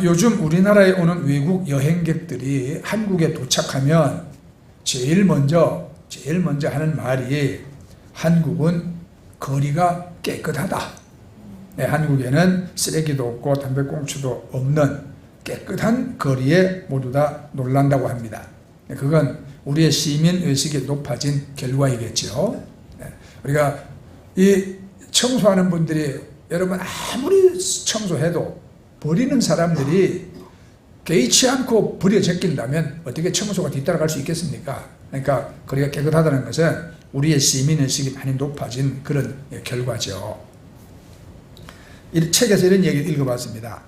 요즘 우리나라에 오는 외국 여행객들이 한국에 도착하면 제일 먼저 하는 말이 한국은 거리가 깨끗하다. 네, 한국에는 쓰레기도 없고 담배꽁초도 없는 깨끗한 거리에 모두 다 놀란다고 합니다. 네, 그건 우리의 시민의식이 높아진 결과이겠죠. 네, 우리가 이 청소하는 분들이 여러분 아무리 청소해도 버리는 사람들이 개의치 않고 버려 제낀다면 어떻게 청소가 뒤따라갈 수 있겠습니까? 그러니까 거리가 깨끗하다는 것은 우리의 시민의식이 많이 높아진 그런 결과죠. 이 책에서 이런 얘기를 읽어봤습니다.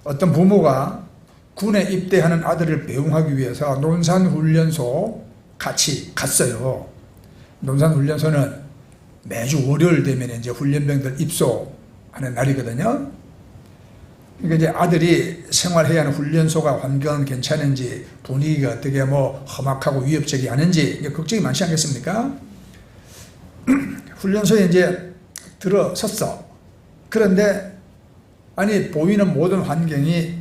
어떤 부모가 군에 입대하는 아들을 배웅하기 위해서 논산훈련소 같이 갔어요. 논산훈련소는 매주 월요일 되면 이제 훈련병들 입소하는 날이거든요. 그러니까 이제 아들이 생활해야 하는 훈련소가 환경은 괜찮은지, 분위기가 어떻게 험악하고 위협적이 않은지 걱정이 많지 않겠습니까? 훈련소에 이제 들어섰어. 그런데 아니 보이는 모든 환경이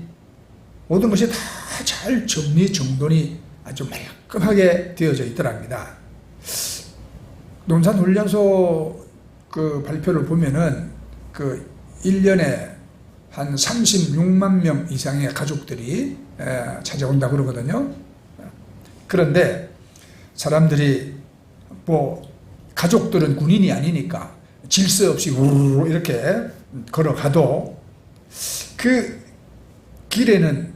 모든 것이 다 잘 정리정돈이 아주 말끔하게 되어져 있더랍니다. 논산훈련소 그 발표를 보면은 그 1년에 한 36만 명 이상의 가족들이 찾아온다 그러거든요. 그런데 사람들이 가족들은 군인이 아니니까 질서 없이 우르르 이렇게 걸어가도 그 길에는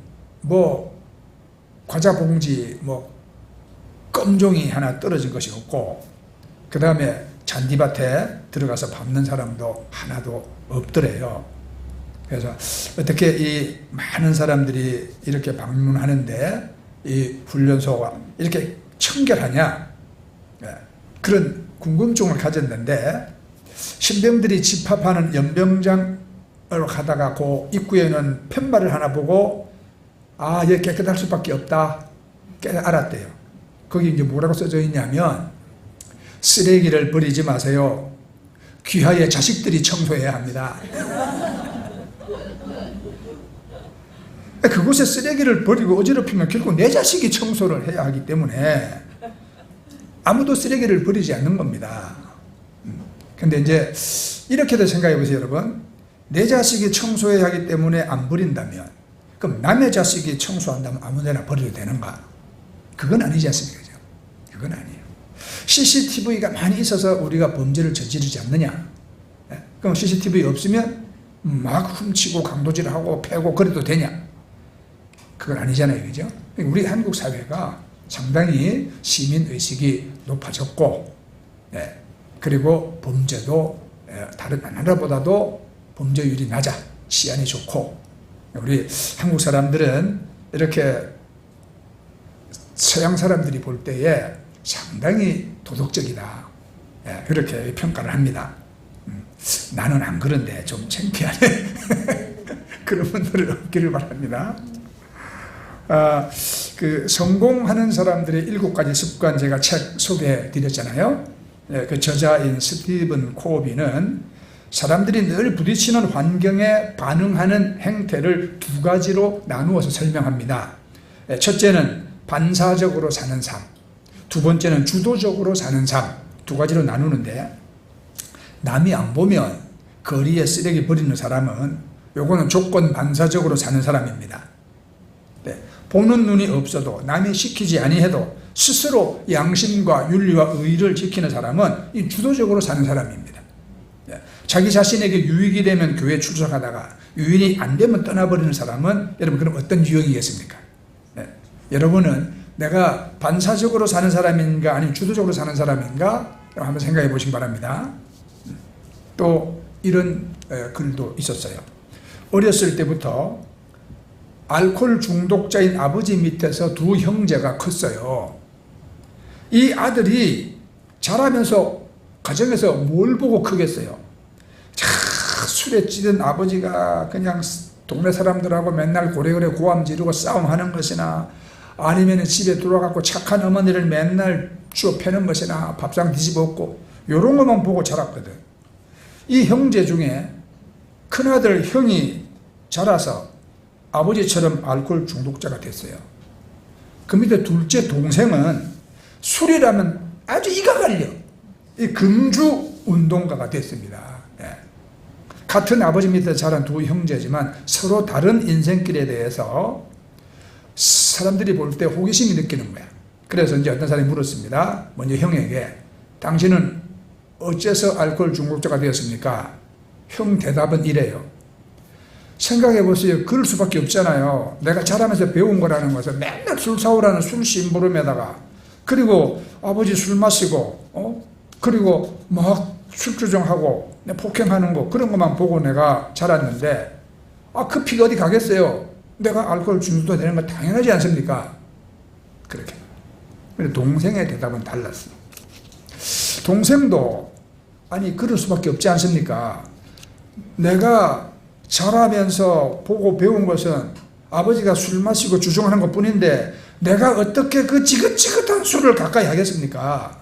과자 봉지 껌종이 하나 떨어진 것이 없고, 그 다음에 잔디밭에 들어가서 밟는 사람도 하나도 없더래요. 그래서 어떻게 이 많은 사람들이 이렇게 방문하는데 이 훈련소가 이렇게 청결하냐, 그런 궁금증을 가졌는데, 신병들이 집합하는 연병장으로 가다가 그 입구에는 팻말을 하나 보고 얘 깨끗할 수밖에 없다 알았대요. 거기 이제 뭐라고 써져 있냐면, 쓰레기를 버리지 마세요. 귀하의 자식들이 청소해야 합니다. 그곳에 쓰레기를 버리고 어지럽히면 결국 내 자식이 청소를 해야 하기 때문에 아무도 쓰레기를 버리지 않는 겁니다. 근데 이제 이렇게도 생각해 보세요, 여러분. 내 자식이 청소해야 하기 때문에 안 버린다면, 그럼 남의 자식이 청소한다면 아무데나 버려도 되는가? 그건 아니지 않습니까? 그건 아니에요. CCTV가 많이 있어서 우리가 범죄를 저지르지 않느냐? 그럼 CCTV 없으면 막 훔치고 강도질하고 패고 그래도 되냐? 그건 아니잖아요, 그죠? 우리 한국 사회가 상당히 시민의식이 높아졌고, 그리고 범죄도 다른 나라보다도 범죄율이 낮아, 치안이 좋고, 우리 한국 사람들은 이렇게 서양 사람들이 볼 때에 상당히 도덕적이다, 그렇게 평가를 합니다. 나는 안 그런데 좀 창피하네. 그런 분들은 없기를 바랍니다. 그 성공하는 사람들의 7가지 습관 제가 책 소개해 드렸잖아요. 그 저자인 스티븐 코비는 사람들이 늘 부딪히는 환경에 반응하는 행태를 2가지로 나누어서 설명합니다. 첫째는 반사적으로 사는 삶, 두 번째는 주도적으로 사는 삶, 2가지로 나누는데, 남이 안 보면 거리에 쓰레기 버리는 사람은 요거는 조건 반사적으로 사는 사람입니다. 보는 눈이 없어도 남이 시키지 아니해도 스스로 양심과 윤리와 의를 지키는 사람은 이 주도적으로 사는 사람입니다. 자기 자신에게 유익이 되면 교회 출석하다가 유익이 안 되면 떠나버리는 사람은 여러분 그럼 어떤 유형이겠습니까? 여러분은 내가 반사적으로 사는 사람인가 아니면 주도적으로 사는 사람인가 한번 생각해 보시기 바랍니다. 또 이런 글도 있었어요. 어렸을 때부터 알코올 중독자인 아버지 밑에서 2 형제가 컸어요. 이 아들이 자라면서 가정에서 뭘 보고 크겠어요? 술에 찌든 아버지가 그냥 동네 사람들하고 맨날 고래고래 고함 지르고 싸움하는 것이나, 아니면 집에 들어가고 착한 어머니를 맨날 주워 패는 것이나, 밥상 뒤집어 엎고 이런 것만 보고 자랐거든. 이 형제 중에 큰아들 형이 자라서 아버지처럼 알코올 중독자가 됐어요. 그 밑에 둘째 동생은 술이라면 아주 이가 갈려 이 금주 운동가가 됐습니다. 예. 같은 아버지 밑에 자란 두 형제지만 서로 다른 인생길에 대해서 사람들이 볼 때 호기심이 느끼는 거야. 그래서 이제 어떤 사람이 물었습니다. 먼저 형에게 당신은 어째서 알코올 중독자가 되었습니까? 형 대답은 이래요. 생각해 보세요. 그럴 수밖에 없잖아요. 내가 자라면서 배운 거라는 것은 맨날 술 사오라는 술 심부름에다가 그리고 아버지 술 마시고 그리고 막 술주정하고 폭행하는 거 그런 것만 보고 내가 자랐는데 그 피가 어디 가겠어요. 내가 알코올 중독자 되는 건 당연하지 않습니까? 그렇게. 근데 동생의 대답은 달랐어. 동생도 아니 그럴 수밖에 없지 않습니까? 내가 자라면서 보고 배운 것은 아버지가 술 마시고 주정하는 것 뿐인데 내가 어떻게 그 지긋지긋한 술을 가까이 하겠습니까?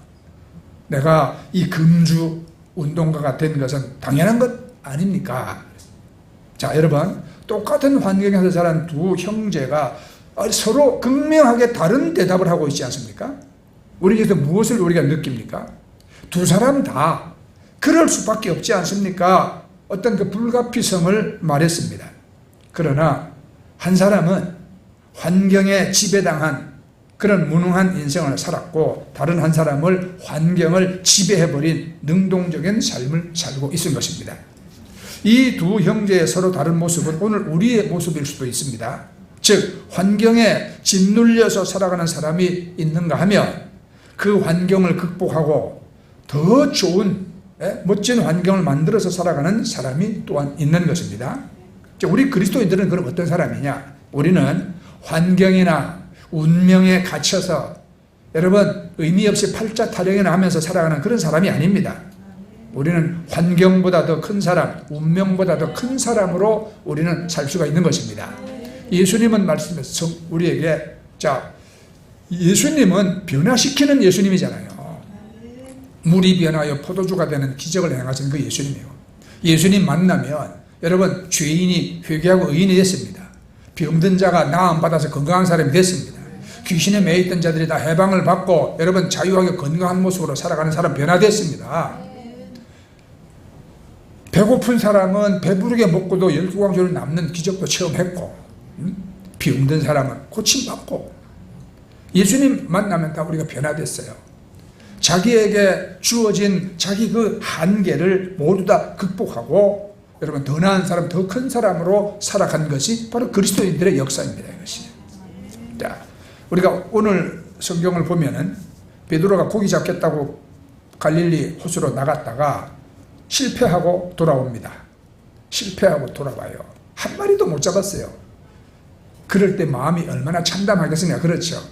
내가 이 금주 운동가가 된 것은 당연한 것 아닙니까? 자, 여러분 똑같은 환경에서 자란 두 형제가 서로 극명하게 다른 대답을 하고 있지 않습니까? 우리에게서 무엇을 우리가 느낍니까? 두 사람 다 그럴 수밖에 없지 않습니까? 어떤 그 불가피성을 말했습니다. 그러나 한 사람은 환경에 지배당한 그런 무능한 인생을 살았고 다른 한 사람을 환경을 지배해버린 능동적인 삶을 살고 있은 것입니다. 이 두 형제의 서로 다른 모습은 오늘 우리의 모습일 수도 있습니다. 즉 환경에 짓눌려서 살아가는 사람이 있는가 하면 그 환경을 극복하고 더 좋은 멋진 환경을 만들어서 살아가는 사람이 또한 있는 것입니다. 우리 그리스도인들은 그럼 어떤 사람이냐? 우리는 환경이나 운명에 갇혀서 여러분 의미 없이 팔자 타령이나 하면서 살아가는 그런 사람이 아닙니다. 우리는 환경보다 더 큰 사람, 운명보다 더 큰 사람으로 우리는 살 수가 있는 것입니다. 예수님은 말씀해서 우리에게 예수님은 변화시키는 예수님이잖아요. 물이 변하여 포도주가 되는 기적을 행하신 그 예수님이에요. 예수님 만나면 여러분 죄인이 회개하고 의인이 됐습니다. 병든 자가 나음 받아서 건강한 사람이 됐습니다. 귀신에 매여 있던 자들이 다 해방을 받고 여러분 자유하게 건강한 모습으로 살아가는 사람 변화됐습니다. 배고픈 사람은 배부르게 먹고도 12광주를 남는 기적도 체험했고 병든 사람은 고침받고 예수님 만나면 다 우리가 변화됐어요. 자기에게 주어진 자기 그 한계를 모두 다 극복하고 여러분 더 나은 사람, 더 큰 사람으로 살아간 것이 바로 그리스도인들의 역사입니다. 이것이. 자, 우리가 오늘 성경을 보면은 베드로가 고기 잡겠다고 갈릴리 호수로 나갔다가 실패하고 돌아옵니다. 실패하고 돌아와요. 한 마리도 못 잡았어요. 그럴 때 마음이 얼마나 참담하겠느냐. 그렇죠.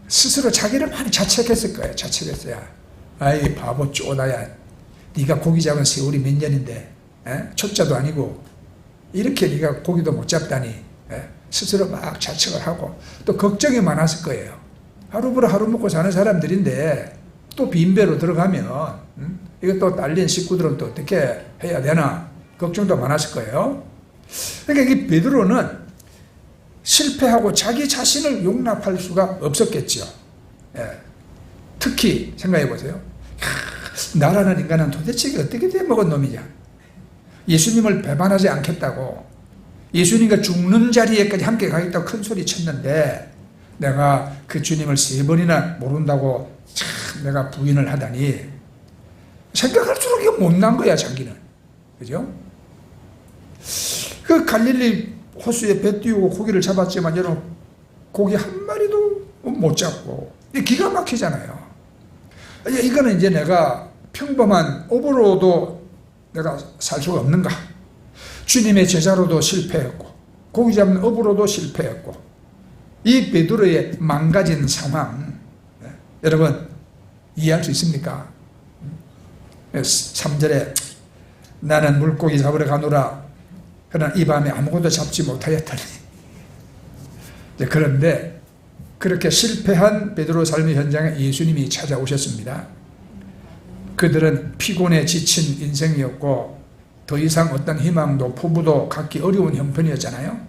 스스로 자기를 많이 자책했을 거예요. 자책했어요. 아이 바보 쪼다야. 네가 고기 잡은 세월이 몇 년인데 초짜도 아니고 이렇게 네가 고기도 못 잡다니. 스스로 막 자책을 하고 또 걱정이 많았을 거예요. 하루부로 하루 먹고 사는 사람들인데 또 빈배로 들어가면 이것도 딸린 식구들은 또 어떻게 해야 되나 걱정도 많았을 거예요. 그러니까 이 베드로는 실패하고 자기 자신을 용납할 수가 없었겠죠. 특히 생각해 보세요. 나라는 인간은 도대체 어떻게 돼 먹은 놈이냐. 예수님을 배반하지 않겠다고 예수님과 죽는 자리에까지 함께 가겠다고 큰 소리 쳤는데 내가 그 주님을 3번이나 모른다고 참 내가 부인을 하다니 생각할수록 이게 못난 거야 자기는. 그죠? 그 갈릴리 호수에 배 띄우고 고기를 잡았지만 여러분 고기 한 마리도 못 잡고 기가 막히잖아요. 이거는 이제 내가 평범한 어부로도 내가 살 수가 없는가. 주님의 제자로도 실패했고 고기 잡는 어부로도 실패했고 이 베드로의 망가진 상황 여러분 이해할 수 있습니까? 3절에 나는 물고기 잡으러 가노라 그러나 이 밤에 아무것도 잡지 못하였더니 그런데 그렇게 실패한 베드로 삶의 현장에 예수님이 찾아오셨습니다. 그들은 피곤에 지친 인생이었고 더 이상 어떤 희망도 포부도 갖기 어려운 형편이었잖아요.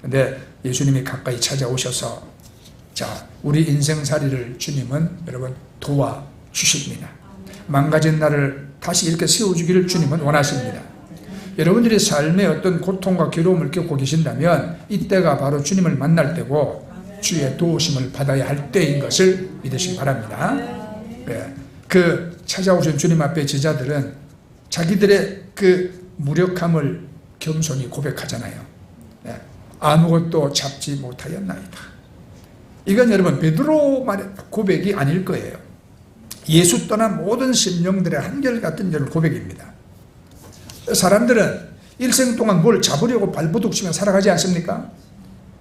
근데 예수님이 가까이 찾아오셔서 자, 우리 인생살이를 주님은 여러분 도와주십니다. 망가진 나를 다시 이렇게 세워주기를 주님은 원하십니다. 여러분들이 삶의 어떤 고통과 괴로움을 겪고 계신다면 이때가 바로 주님을 만날 때고 주의 도우심을 받아야 할 때인 것을 믿으시기 바랍니다. 네. 그 찾아오신 주님 앞에 제자들은 자기들의 그 무력함을 겸손히 고백하잖아요. 네. 아무것도 잡지 못하였나이다. 이건 여러분 베드로만의 고백이 아닐 거예요. 예수 떠난 모든 심령들의 한결같은 고백입니다. 사람들은 일생 동안 뭘 잡으려고 발버둥치며 살아가지 않습니까?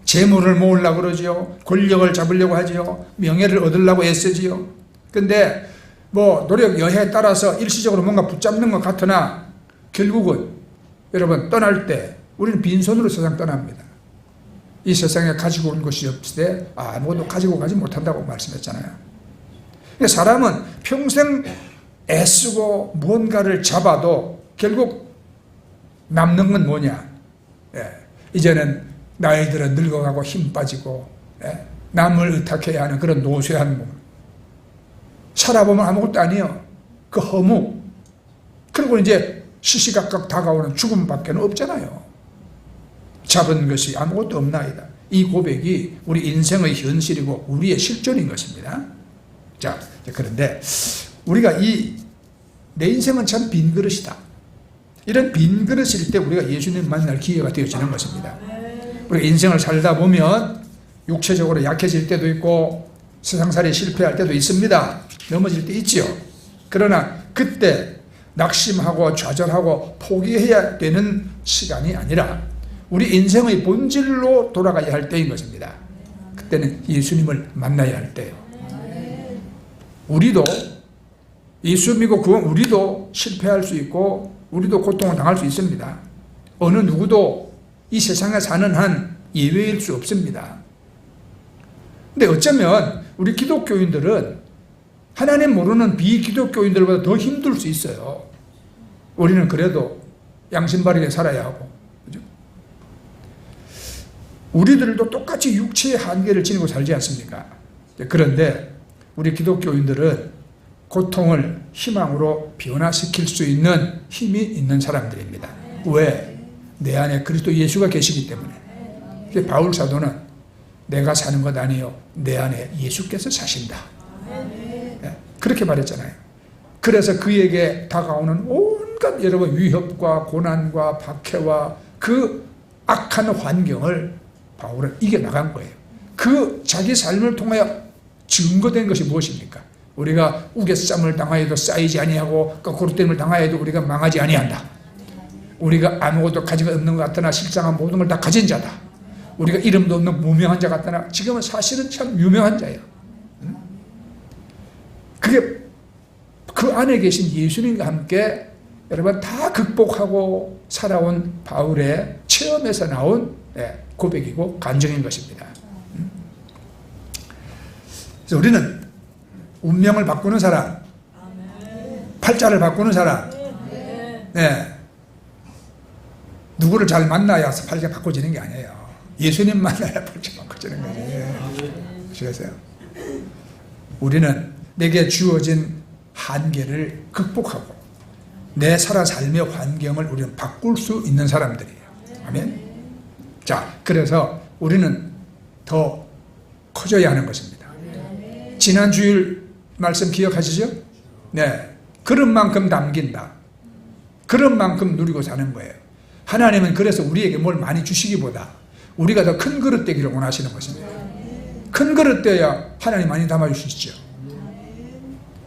재물을 모으려고 그러지요. 권력을 잡으려고 하지요. 명예를 얻으려고 애쓰지요. 근데 뭐 노력 여해에 따라서 일시적으로 뭔가 붙잡는 것 같으나 결국은 여러분 떠날 때 우리는 빈손으로 세상 떠납니다. 이 세상에 가지고 온 것이 없을 때 아무것도 가지고 가지 못한다고 말씀했잖아요. 사람은 평생 애쓰고 무언가를 잡아도 결국 남는 건 뭐냐? 이제는 나이 들어 늙어가고 힘 빠지고 남을 의탁해야 하는 그런 노쇠한 몸. 살아보면 아무것도 아니에요. 그 허무. 그리고 이제 시시각각 다가오는 죽음밖에 없잖아요. 잡은 것이 아무것도 없나이다. 이 고백이 우리 인생의 현실이고 우리의 실존인 것입니다. 자, 그런데 우리가 내 인생은 참 빈 그릇이다. 이런 빈 그릇일 때 우리가 예수님 만날 기회가 되어지는 것입니다. 우리가 인생을 살다 보면 육체적으로 약해질 때도 있고 세상살이 실패할 때도 있습니다. 넘어질 때 있지요. 그러나 그때 낙심하고 좌절하고 포기해야 되는 시간이 아니라 우리 인생의 본질로 돌아가야 할 때인 것입니다. 그때는 예수님을 만나야 할 때예요. 우리도 예수 믿고 우리도 실패할 수 있고 우리도 고통을 당할 수 있습니다. 어느 누구도 이 세상에 사는 한 예외일 수 없습니다. 근데 어쩌면 우리 기독교인들은 하나님 모르는 비기독교인들보다 더 힘들 수 있어요. 우리는 그래도 양심 바르게 살아야 하고, 그죠? 우리들도 똑같이 육체의 한계를 지니고 살지 않습니까? 그런데 우리 기독교인들은 고통을 희망으로 변화시킬 수 있는 힘이 있는 사람들입니다. 왜? 내 안에 그리스도 예수가 계시기 때문에. 바울 사도는 내가 사는 것 아니요 내 안에 예수께서 사신다. 그렇게 말했잖아요. 그래서 그에게 다가오는 온갖 여러분 위협과 고난과 박해와 그 악한 환경을 바울은 이겨나간 거예요. 그 자기 삶을 통하여 증거된 것이 무엇입니까? 우리가 우겨쌈을 당하여도 쌓이지 아니하고 거꾸로 땜을 당하여도 우리가 망하지 아니한다. 우리가 아무것도 가지고 없는 것 같으나 실상한 모든 걸 다 가진 자다. 우리가 이름도 없는 무명한 자 같으나 지금은 사실은 참 유명한 자예요. 그게 그 안에 계신 예수님과 함께 여러분 다 극복하고 살아온 바울의 체험에서 나온 고백이고 간증인 것입니다. 그래서 우리는 운명을 바꾸는 사람, 팔자를 바꾸는 사람, 누구를 잘 만나야 팔자 바꿔지는 게 아니에요. 예수님 만나야 팔자 바꿔지는 거지. 아시겠어요? 우리는 내게 주어진 한계를 극복하고 내 살아 삶의 환경을 우리는 바꿀 수 있는 사람들이에요. 아멘. 자, 그래서 우리는 더 커져야 하는 것입니다. 지난 주일 말씀 기억하시죠? 네. 그런 만큼 남긴다. 그런 만큼 누리고 사는 거예요. 하나님은 그래서 우리에게 뭘 많이 주시기보다 우리가 더 큰 그릇 되기를 원하시는 것입니다. 큰 그릇 되어야 하나님 많이 담아주시죠.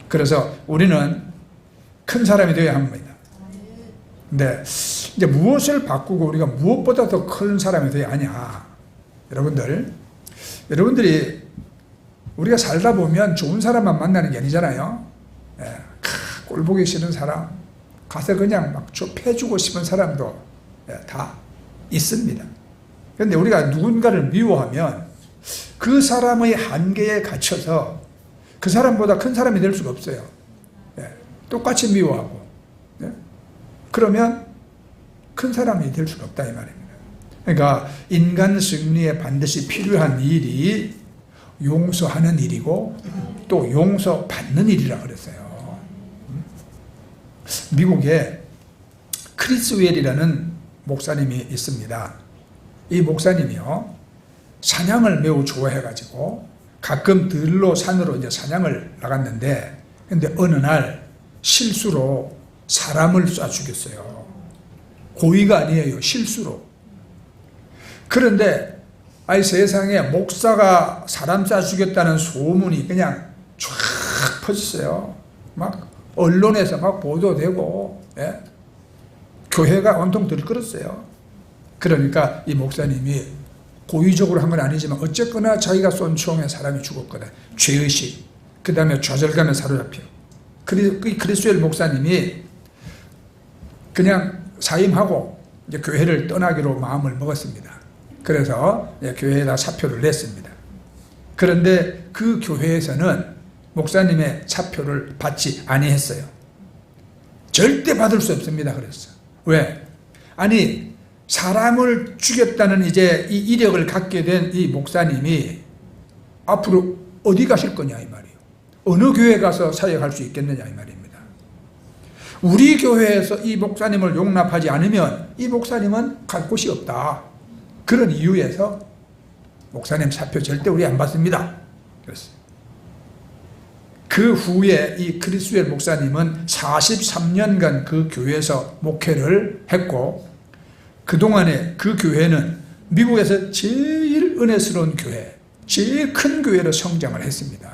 그래서 우리는 큰 사람이 되어야 합니다. 근데 이제 무엇을 바꾸고 우리가 무엇보다 더 큰 사람이 되어야 하냐? 여러분들이 우리가 살다 보면 좋은 사람만 만나는 게 아니잖아요. 꼴 보기 싫은 사람, 가서 그냥 막 패주고 싶은 사람도 다 있습니다. 그런데 우리가 누군가를 미워하면 그 사람의 한계에 갇혀서 그 사람보다 큰 사람이 될 수가 없어요. 똑같이 미워하고 그러면 큰 사람이 될 수가 없다 이 말입니다. 그러니까 인간 승리에 반드시 필요한 일이 용서하는 일이고 또 용서받는 일이라 그랬어요. 미국에 크리스 웰이라는 목사님이 있습니다. 이 목사님이요, 사냥을 매우 좋아해가지고 가끔 들로 산으로 이제 사냥을 나갔는데, 근데 어느 날 실수로 사람을 쏴 죽였어요. 고의가 아니에요. 실수로. 그런데 아이 세상에 목사가 사람 쏴 죽였다는 소문이 그냥 쫙 퍼졌어요. 막 언론에서 막 보도되고, 예? 교회가 온통 들끓었어요. 그러니까 이 목사님이 고의적으로 한 건 아니지만 어쨌거나 자기가 쏜 총에 사람이 죽었거든. 죄의식, 그 다음에 좌절감에 사로잡혀. 크리스웰 목사님이 그냥 사임하고 이제 교회를 떠나기로 마음을 먹었습니다. 그래서 교회에다 사표를 냈습니다. 그런데 그 교회에서는 목사님의 사표를 받지 아니했어요. 절대 받을 수 없습니다. 그랬어. 왜? 아니, 사람을 죽였다는 이제 이 이력을 갖게 된 이 목사님이 앞으로 어디 가실 거냐 이 말이에요. 어느 교회 가서 사역할 수 있겠느냐 이 말입니다. 우리 교회에서 이 목사님을 용납하지 않으면 이 목사님은 갈 곳이 없다. 그런 이유에서 목사님 사표 절대 우리 안 받습니다. 그랬어요. 그 후에 이 크리스웰 목사님은 43년간 그 교회에서 목회를 했고, 그동안에 그 교회는 미국에서 제일 은혜스러운 교회, 제일 큰 교회로 성장을 했습니다.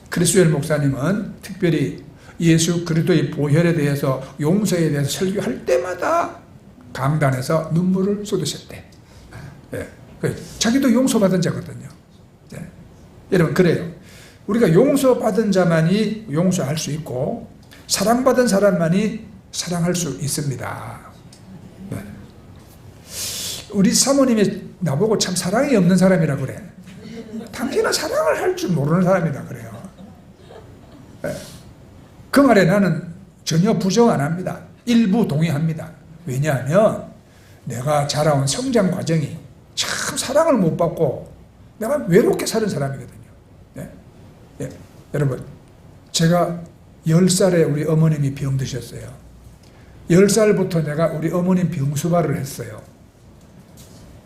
크리스웰 목사님은 특별히 예수 그리스도의 보혈에 대해서, 용서에 대해서 설교할 때마다 강단에서 눈물을 쏟으셨대. 예. 자기도 용서받은 자거든요. 예. 여러분, 그래요. 우리가 용서받은 자만이 용서할 수 있고 사랑받은 사람만이 사랑할 수 있습니다. 네. 우리 사모님이 나보고 참 사랑이 없는 사람이라 그래. 당신은 사랑을 할 줄 모르는 사람이다 그래요. 네. 그 말에 나는 전혀 부정 안 합니다. 일부 동의합니다. 왜냐하면 내가 자라온 성장 과정이 참 사랑을 못 받고 내가 외롭게 사는 사람이거든요. 예, 여러분, 제가 10살에 우리 어머님이 병드셨어요. 10살부터 내가 우리 어머님 병수발을 했어요.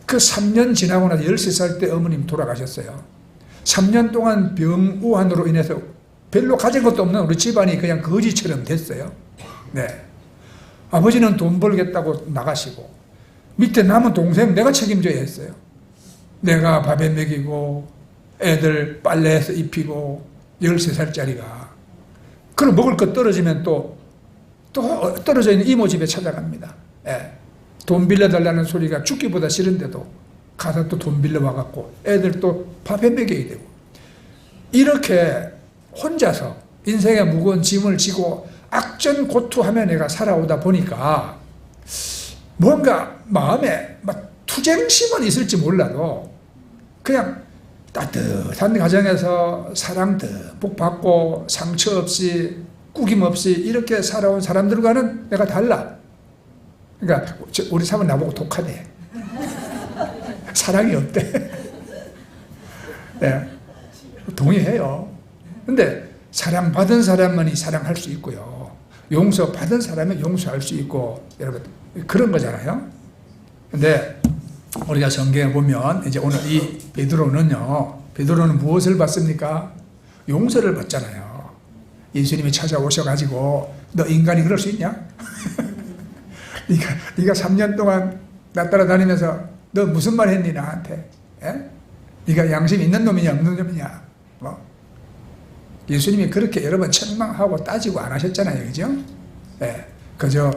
그 3년 지나고 나서 13살 때 어머님 돌아가셨어요. 3년 동안 병우환으로 인해서 별로 가진 것도 없는 우리 집안이 그냥 거지처럼 됐어요. 네. 아버지는 돈 벌겠다고 나가시고 밑에 남은 동생 내가 책임져야 했어요. 내가 밥에 먹이고 애들 빨래해서 입히고 13살짜리가. 그럼 먹을 것 떨어지면 또 떨어져 있는 이모 집에 찾아갑니다. 예. 돈 빌려달라는 소리가 죽기보다 싫은데도 가서 또 돈 빌려와갖고 애들 또 밥에 먹여야 되고. 이렇게 혼자서 인생의 무거운 짐을 지고 악전고투하며 내가 살아오다 보니까 뭔가 마음에 막 투쟁심은 있을지 몰라도 그냥 따뜻한 가정에서 사랑 듬뿍 받고 상처 없이 꾸김 없이 이렇게 살아온 사람들과는 내가 달라. 그러니까 우리 사모님 나보고 독하대. 사랑이 없대. 네. 동의해요. 근데 사랑받은 사람만이 사랑할 수 있고요. 용서받은 사람은 용서할 수 있고, 여러분, 그런 거잖아요. 근데 우리가 성경에 보면 이제 오늘 이 베드로는 무엇을 받습니까? 용서를 받잖아요. 예수님이 찾아오셔가지고 너 인간이 그럴 수 있냐? 네가 3년 동안 나 따라다니면서 너 무슨 말 했니 나한테? 예? 네가 양심 있는 놈이냐 없는 놈이냐? 뭐? 예수님이 그렇게 여러 번 책망하고 따지고 안 하셨잖아요. 그죠? 예. 그저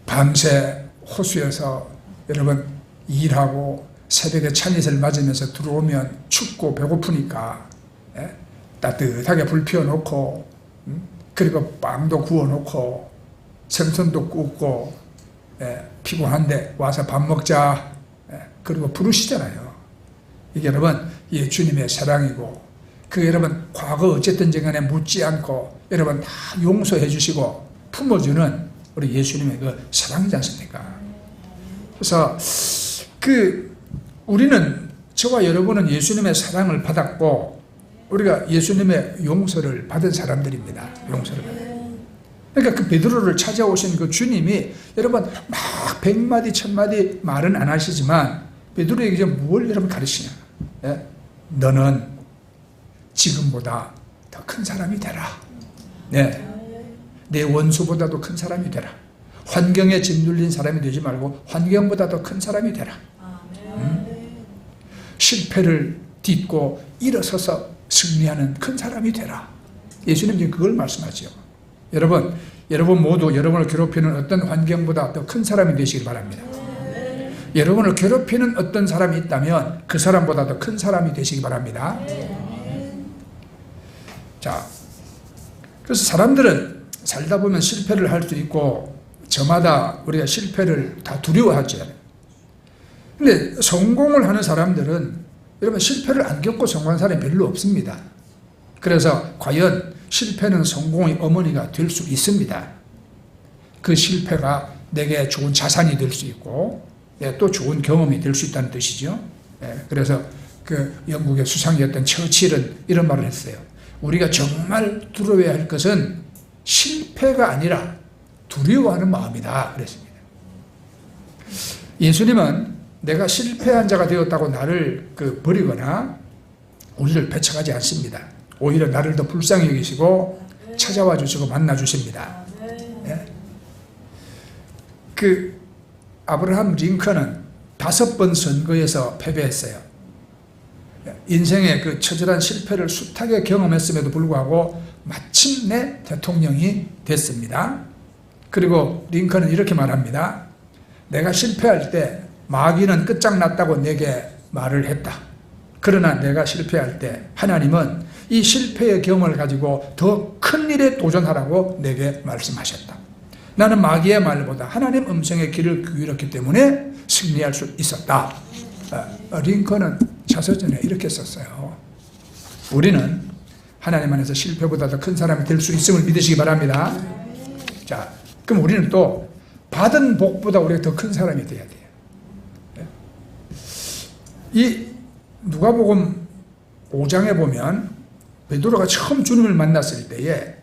밤새 호수에서 여러분 일하고 새벽에 찬이슬 맞으면서 들어오면 춥고 배고프니까, 예? 따뜻하게 불 피워놓고, 그리고 빵도 구워놓고 생선도 굽고, 예? 피곤한데 와서 밥 먹자, 예? 그리고 부르시잖아요. 이게 여러분 주님의 사랑이고, 그 여러분 과거 어쨌든지 간에 묻지 않고 여러분 다 용서해 주시고 품어주는 우리 예수님의 그 사랑이지 않습니까? 그래서 우리는, 저와 여러분은 예수님의 사랑을 받았고 우리가 예수님의 용서를 받은 사람들입니다. 용서를 받은. 그러니까 그 베드로를 찾아오신 그 주님이, 여러분 막 100마디 1000마디 말은 안 하시지만 베드로에게 이제 뭘 여러분 가르치냐? 예? 너는 지금보다 더 큰 사람이 되라. 네. 내 원수보다도 큰 사람이 되라. 환경에 짓눌린 사람이 되지 말고 환경보다 더 큰 사람이 되라. 실패를 딛고 일어서서 승리하는 큰 사람이 되라. 예수님 지금 그걸 말씀하죠. 여러분 모두 여러분을 괴롭히는 어떤 환경보다 더 큰 사람이 되시길 바랍니다. 여러분을 괴롭히는 어떤 사람이 있다면 그 사람보다 더 큰 사람이 되시기 바랍니다. 자, 그래서 사람들은 살다 보면 실패를 할 수 있고 저마다 우리가 실패를 다 두려워하죠. 근데 성공을 하는 사람들은, 여러분 실패를 안 겪고 성공한 사람이 별로 없습니다. 그래서 과연 실패는 성공의 어머니가 될 수 있습니다. 그 실패가 내게 좋은 자산이 될 수 있고 또 좋은 경험이 될 수 있다는 뜻이죠. 그래서 그 영국의 수상이었던 처칠은 이런 말을 했어요. 우리가 정말 두려워해야 할 것은 실패가 아니라 두려워하는 마음이다 그랬습니다. 예수님은 내가 실패한 자가 되었다고 나를 버리거나 우리를 배척하지 않습니다. 오히려 나를 더 불쌍히 여기시고 찾아와 주시고 만나 주십니다. 네? 아브라함 링컨은 5번 선거에서 패배했어요. 인생의 그 처절한 실패를 숱하게 경험했음에도 불구하고 마침내 대통령이 됐습니다. 그리고 링컨은 이렇게 말합니다. 내가 실패할 때 마귀는 끝장났다고 내게 말을 했다. 그러나 내가 실패할 때 하나님은 이 실패의 경험을 가지고 더 큰 일에 도전하라고 내게 말씀하셨다. 나는 마귀의 말보다 하나님 음성의 귀를 기울였기 때문에 승리할 수 있었다. 링컨은 자서전에 이렇게 썼어요. 우리는 하나님 안에서 실패보다 더 큰 사람이 될 수 있음을 믿으시기 바랍니다. 자, 그럼 우리는 또 받은 복보다 우리가 더 큰 사람이 돼야 돼요. 이 누가복음 5장에 보면 베드로가 처음 주님을 만났을 때에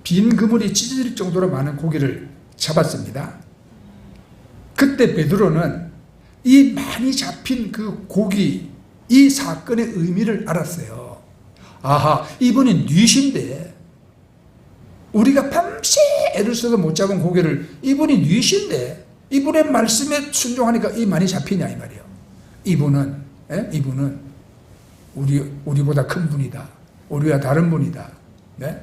빈 그물이 찢어질 정도로 많은 고기를 잡았습니다. 그때 베드로는 이 많이 잡힌 그 고기, 이 사건의 의미를 알았어요. 아하, 이분이 뉘신데, 우리가 밤새 애를 써서 못 잡은 고기를 이분이 뉘신데 이분의 말씀에 순종하니까 이 많이 잡히냐 이 말이에요. 이분은 우리보다 큰 분이다. 우리와 다른 분이다. 네?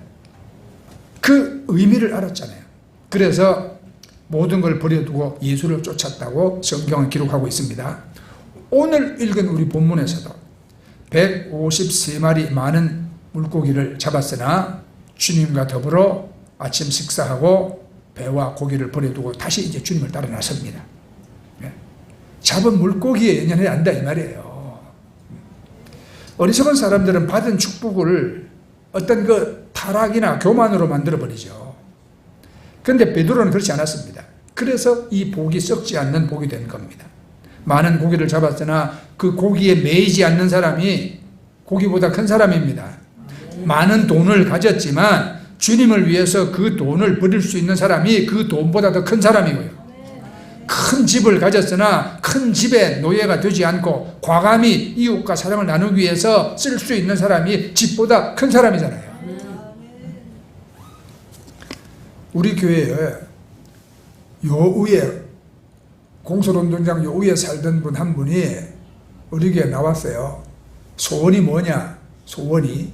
그 의미를 알았잖아요. 그래서 모든 걸 버려두고 예수를 쫓았다고 성경은 기록하고 있습니다. 오늘 읽은 우리 본문에서도 153마리 많은 물고기를 잡았으나 주님과 더불어 아침 식사하고 배와 고기를 버려두고 다시 이제 주님을 따라 나섭니다. 잡은 물고기에 연연해야 한다 이 말이에요. 어리석은 사람들은 받은 축복을 어떤 타락이나 교만으로 만들어버리죠. 그런데 베드로는 그렇지 않았습니다. 그래서 이 복이 썩지 않는 복이 된 겁니다. 많은 고기를 잡았으나 그 고기에 매이지 않는 사람이 고기보다 큰 사람입니다. 많은 돈을 가졌지만 주님을 위해서 그 돈을 버릴 수 있는 사람이 그 돈보다 더 큰 사람이고요. 큰 집을 가졌으나 큰 집의 노예가 되지 않고 과감히 이웃과 사랑을 나누기 위해서 쓸 수 있는 사람이 집보다 큰 사람이잖아요. 우리 교회에 요 위에 공설운동장 요 위에 살던 분 한 분이 우리 교회에 나왔어요. 소원이 뭐냐? 소원이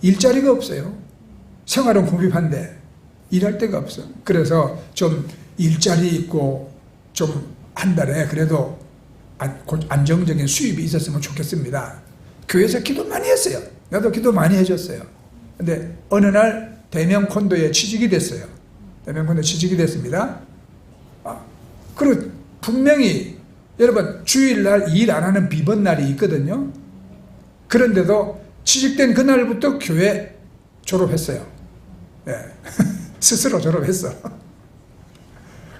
일자리가 없어요. 생활은 궁핍한데 일할 데가 없어. 그래서 좀 일자리 있고 좀 한 달에 그래도 안정적인 수입이 있었으면 좋겠습니다. 교회에서 기도 많이 했어요. 나도 기도 많이 해줬어요. 근데 어느 날 대명 콘도에 취직이 됐어요. 대명 콘도에 취직이 됐습니다. 그리고 분명히 여러분 주일날 일 안 하는 비번 날이 있거든요. 그런데도 취직된 그날부터 교회 졸업했어요. 네. 스스로 졸업했어.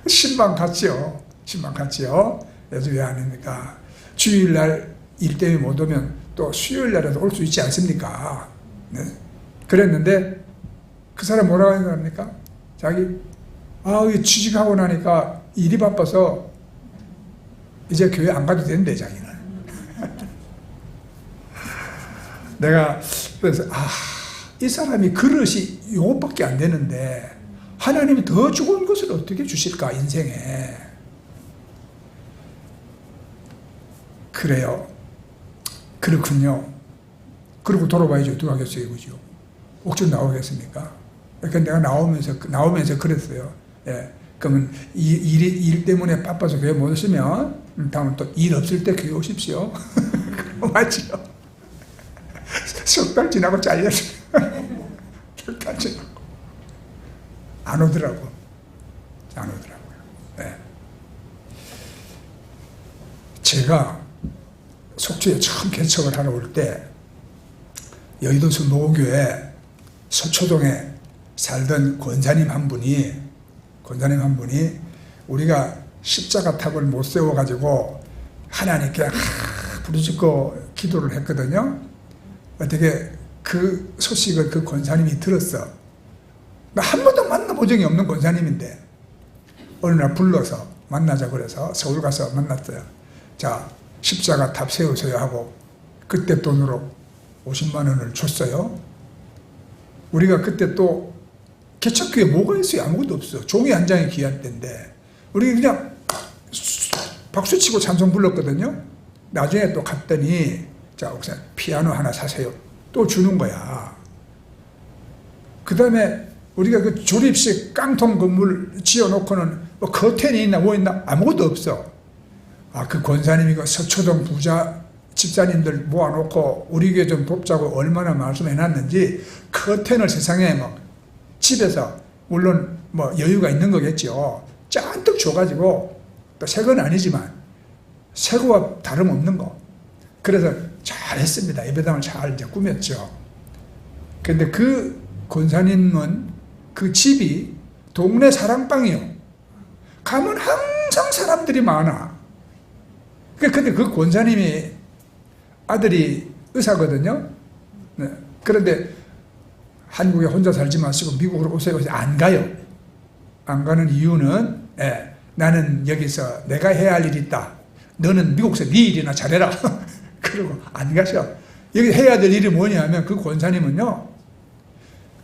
신방 갔죠. 신방같이요. 그래서 왜 안 합니까? 주일날 일 때문에 못 오면 또 수요일날에도 올 수 있지 않습니까? 네. 그랬는데 그 사람 뭐라고 하는 겁니까? 자기 취직하고 나니까 일이 바빠서 이제 교회 안 가도 된대, 자기는. 내가 그래서 이 사람이 그릇이 요것밖에 안 되는데 하나님이 더 좋은 것을 어떻게 주실까, 인생에. 그래요. 그렇군요. 그리고 돌아봐야죠. 어떻게 하겠어요, 그죠? 옥중 나오겠습니까? 그러니까 내가 나오면서 그랬어요. 예. 그러면 일 때문에 바빠서 교회 못 오시면 다음은 또 일 없을 때 교회 오십시오. 맞죠? 석 달 지나고 잘렸어요. 석 달 지나고 안 오더라고요. 예. 제가 속초에 처음 개척을 하러 올 때 여의도수 노교회 서초동에 살던 권사님 한 분이 우리가 십자가 탑을 못 세워가지고 하나님께 부르짖고 기도를 했거든요. 어떻게 그 소식을 그 권사님이 들었어. 한 번도 만나본 적이 없는 권사님인데 어느 날 불러서 만나자 그래서 서울 가서 만났어요. 자, 십자가 탑 세우세요 하고 그때 돈으로 50만 원을 줬어요. 우리가 그때 또 개척교회 뭐가 있어요? 아무것도 없어. 종이 한 장이 귀한 때인데 우리 그냥 박수치고 찬송 불렀거든요. 나중에 또 갔더니 자, 목사님 피아노 하나 사세요. 또 주는 거야. 그 다음에 우리가 그 조립식 깡통 건물 지어놓고는 뭐 커튼이 있나 뭐 있나 아무것도 없어. 그 권사님이 그 서초동 부자 집사님들 모아놓고 우리 교회 좀 돕자고 얼마나 말씀해놨는지 커튼을 세상에 막 집에서 물론 뭐 여유가 있는 거겠죠. 잔뜩 줘가지고 또 새 건 아니지만 새 거와 다름없는 거. 그래서 잘했습니다. 예배당을 잘 이제 꾸몄죠. 근데 그 권사님은 그 집이 동네 사랑방이요. 가면 항상 사람들이 많아. 근데 그 권사님이 아들이 의사거든요. 네. 그런데 한국에 혼자 살지 마시고 미국으로 오세요. 안 가요. 안 가는 이유는 나는 여기서 내가 해야 할 일이 있다. 너는 미국에서 네 일이나 잘해라. 그러고 안 가셔. 여기 해야 될 일이 뭐냐면 그 권사님은요.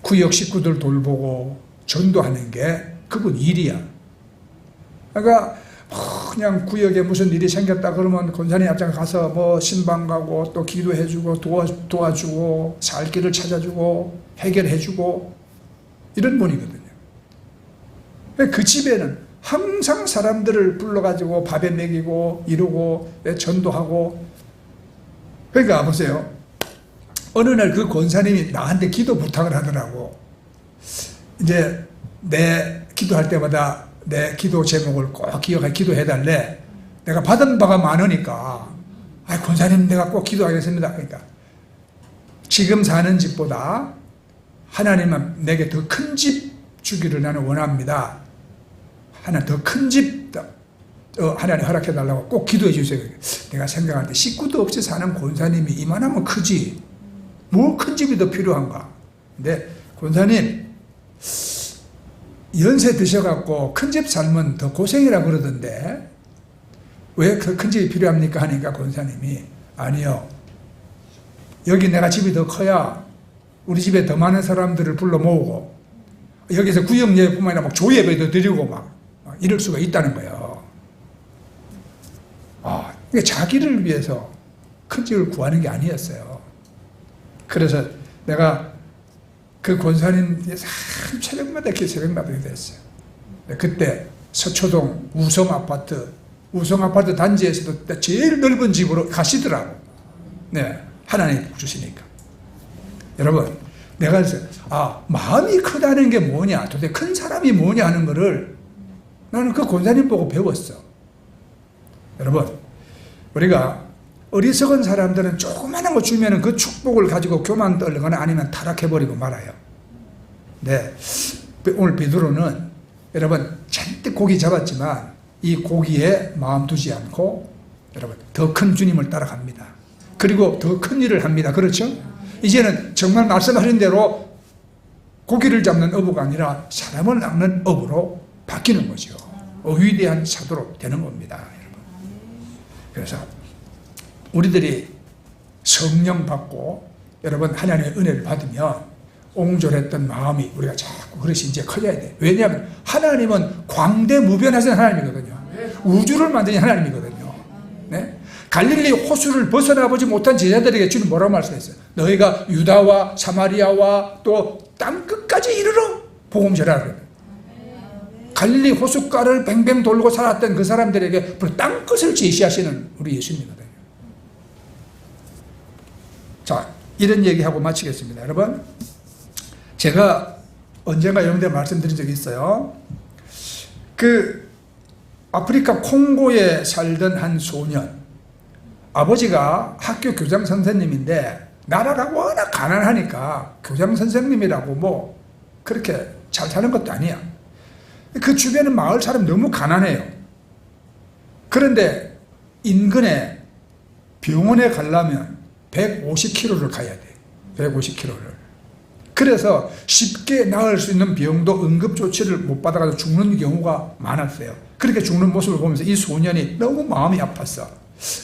구역 식구들 돌보고 전도하는 게 그분 일이야. 그러니까 그냥 구역에 무슨 일이 생겼다 그러면 권사님 앞장 가서 뭐 신방 가고 또 기도해주고 도와주고 살 길을 찾아주고 해결해주고 이런 분이거든요. 그 집에는 항상 사람들을 불러가지고 밥에 먹이고 이러고 전도하고. 그러니까 보세요. 어느 날 그 권사님이 나한테 기도 부탁을 하더라고. 이제 내 기도할 때마다 내 기도 제목을 꼭 기억해 기도해달래. 내가 받은 바가 많으니까 권사님 내가 꼭 기도하겠습니다. 그러니까 지금 사는 집보다 하나님은 내게 더 큰 집 주기를 나는 원합니다. 하나 더 큰 집 하나님 허락해달라고 꼭 기도해 주세요. 내가 생각할 때 식구도 없이 사는 권사님이 이만하면 크지 뭐 큰 집이 더 필요한가. 근데 권사님 연세 드셔갖고 큰 집 살면 더 고생이라 그러던데 왜 그 큰 집이 필요합니까 하니까 권사님이 아니요, 여기 내가 집이 더 커야 우리 집에 더 많은 사람들을 불러 모으고 여기서 구역 예배뿐만 아니라 막 조예배도 드리고 막 이럴 수가 있다는 거예요. 그러니까 자기를 위해서 큰 집을 구하는 게 아니었어요. 그래서 내가 그 권사님 새벽마다 이렇게 새벽마다 됐어요. 그때 서초동 우성아파트 단지에서도 제일 넓은 집으로 가시더라고. 네, 하나님이 복 주시니까. 여러분, 내가 그래서 마음이 크다는 게 뭐냐, 도대체 큰 사람이 뭐냐 하는 거를 나는 그 권사님 보고 배웠어. 여러분, 우리가 어리석은 사람들은 조그마한 거 주면은 그 축복을 가지고 교만 떨거나 아니면 타락해버리고 말아요. 네, 오늘 베드로는 여러분 잔뜩 고기 잡았지만 이 고기에 마음 두지 않고 여러분 더 큰 주님을 따라갑니다. 그리고 더 큰 일을 합니다. 그렇죠? 이제는 정말 말씀하신 대로 고기를 잡는 어부가 아니라 사람을 낚는 어부로 바뀌는 거죠. 위대한 사도로 되는 겁니다. 여러분. 그래서 우리들이 성령 받고 여러분 하나님의 은혜를 받으면 옹졸했던 마음이 우리가 자꾸 그릇이 이제 커져야 돼. 왜냐하면 하나님은 광대무변하신 하나님이거든요. 우주를 만드신 하나님이거든요. 네? 갈릴리 호수를 벗어나보지 못한 제자들에게 주님 뭐라고 말씀했어요? 너희가 유다와 사마리아와 또 땅끝까지 이르러 복음 전하라. 갈릴리 호숫가를 뱅뱅 돌고 살았던 그 사람들에게 땅끝을 제시하시는 우리 예수님이거든요. 자, 이런 얘기하고 마치겠습니다. 여러분, 제가 언젠가 이런 데 말씀드린 적이 있어요. 그 아프리카 콩고에 살던 한 소년, 아버지가 학교 교장 선생님인데 나라가 워낙 가난하니까 교장 선생님이라고 뭐 그렇게 잘 사는 것도 아니야. 그 주변은 마을 사람 너무 가난해요. 그런데 인근에 병원에 가려면 150km를 가야 돼. 150km를. 그래서 쉽게 나을 수 있는 병도 응급조치를 못 받아가지고 죽는 경우가 많았어요. 그렇게 죽는 모습을 보면서 이 소년이 너무 마음이 아팠어.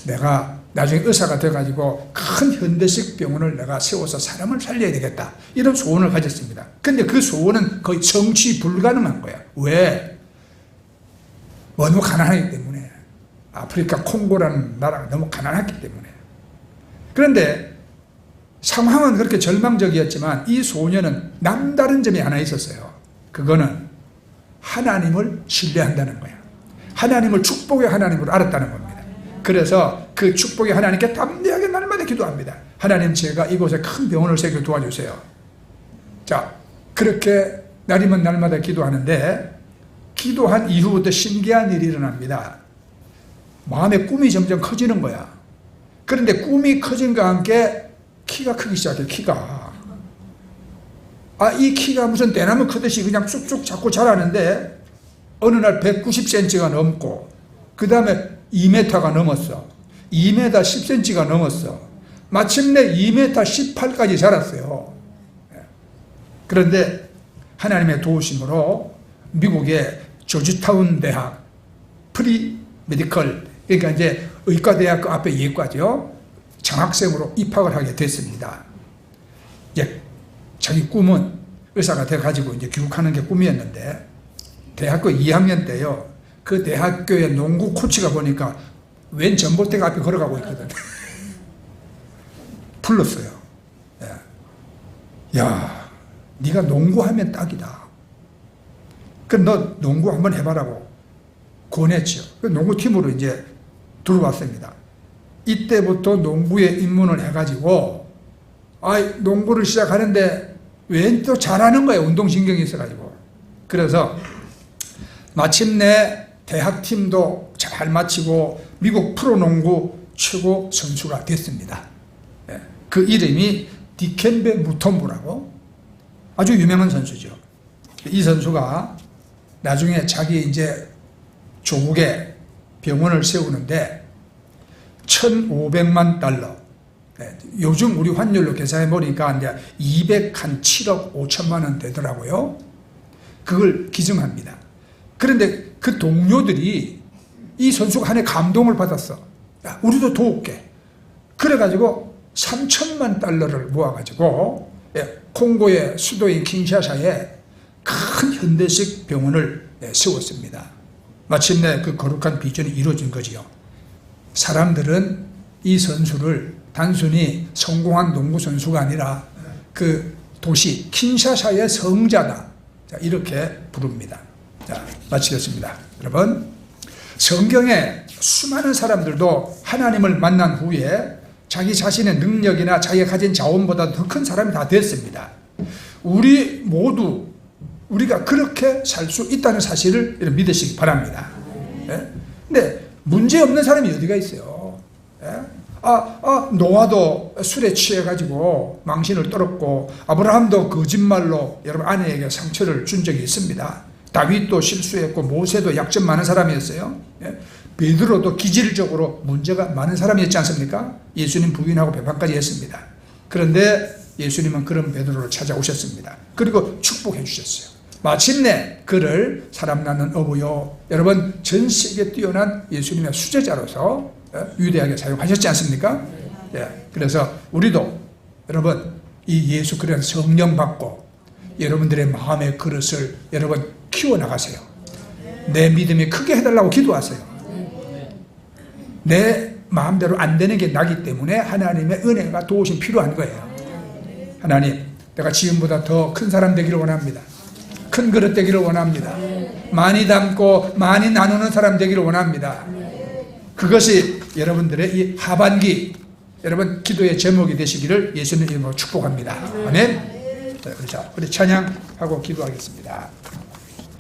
내가 나중에 의사가 돼가지고 큰 현대식 병원을 내가 세워서 사람을 살려야 되겠다. 이런 소원을 가졌습니다. 근데 그 소원은 거의 성취 불가능한 거야. 왜? 너무 가난하기 때문에. 아프리카 콩고라는 나라가 너무 가난했기 때문에. 그런데 상황은 그렇게 절망적이었지만 이 소년은 남다른 점이 하나 있었어요. 그거는 하나님을 신뢰한다는 거야. 하나님을 축복의 하나님으로 알았다는 겁니다. 그래서 그 축복의 하나님께 담대하게 날마다 기도합니다. 하나님, 제가 이곳에 큰 병원을 세우게 도와주세요. 자, 그렇게 날이면 날마다 기도하는데 기도한 이후부터 신기한 일이 일어납니다. 마음의 꿈이 점점 커지는 거야. 그런데 꿈이 커진과 함께 키가 크기 시작해. 키가 이 키가 무슨 대나무 크듯이 그냥 쑥쑥 자꾸 자라는데 어느 날 190cm가 넘고 그 다음에 2m가 넘었어. 2m 10cm가 넘었어. 마침내 2m 18까지 자랐어요. 그런데 하나님의 도우심으로 미국의 조지타운 대학 프리 메디컬, 그러니까 이제 의과대학 그 앞에 예과죠. 장학생으로 입학을 하게 됐습니다. 이제 자기 꿈은 의사가 돼가지고 이제 교육하는 게 꿈이었는데 대학교 2학년 때요. 그 대학교의 농구 코치가 보니까 웬 전봇대가 앞에 걸어가고 있거든. 불렀어요. 야, 네가 농구하면 딱이다. 그럼 너 농구 한번 해봐라고 권했죠. 그 농구팀으로 이제 들어왔습니다. 이때부터 농구에 입문을 해가지고 농구를 시작하는데 웬 또 잘하는 거예요. 운동신경이 있어가지고. 그래서 마침내 대학팀도 잘 마치고 미국 프로농구 최고 선수가 됐습니다. 그 이름이 디켄베 무톰보라고 아주 유명한 선수죠. 이 선수가 나중에 자기 이제 조국에 병원을 세우는데 1,500만 달러, 요즘 우리 환율로 계산해 보니까 이제 207억 5천만 원 되더라고요. 그걸 기증합니다. 그런데 그 동료들이 이 선수가 한 해 감동을 받았어. 야, 우리도 도울게. 그래가지고 3천만 달러를 모아가지고 콩고의 수도인 킨샤사에 큰 현대식 병원을 세웠습니다. 마침내 그 거룩한 비전이 이루어진 거지요. 사람들은 이 선수를 단순히 성공한 농구 선수가 아니라 그 도시 킨샤사의 성자다. 자, 이렇게 부릅니다. 자, 마치겠습니다. 여러분, 성경에 수많은 사람들도 하나님을 만난 후에 자기 자신의 능력이나 자기가 가진 자원보다 더 큰 사람이 다 됐습니다. 우리 모두 우리가 그렇게 살 수 있다는 사실을 믿으시기 바랍니다. 근데 문제 없는 사람이 어디가 있어요? 노아도 술에 취해가지고 망신을 떨었고 아브라함도 거짓말로 여러분 아내에게 상처를 준 적이 있습니다. 다윗도 실수했고 모세도 약점 많은 사람이었어요. 예? 베드로도 기질적으로 문제가 많은 사람이었지 않습니까? 예수님 부인하고 배반까지 했습니다. 그런데 예수님은 그런 베드로를 찾아오셨습니다. 그리고 축복해 주셨어요. 마침내 그를 사람 낳는 어부요, 여러분 전 세계 뛰어난 예수님의 수제자로서 위대하게 사용하셨지 않습니까? 예, 그래서 우리도 여러분 이 예수 그리스도 성령 받고 여러분들의 마음의 그릇을 여러분 키워나가세요. 내 믿음이 크게 해달라고 기도하세요. 내 마음대로 안 되는 게 나기 때문에 하나님의 은혜가 도우심 필요한 거예요. 하나님, 내가 지금보다 더 큰 사람 되기를 원합니다. 큰 그릇 되기를 원합니다. 많이 담고 많이 나누는 사람 되기를 원합니다. 그것이 여러분들의 이 하반기 여러분 기도의 제목이 되시기를 예수님 이름으로 축복합니다. 아멘. 자, 우리 찬양하고 기도하겠습니다.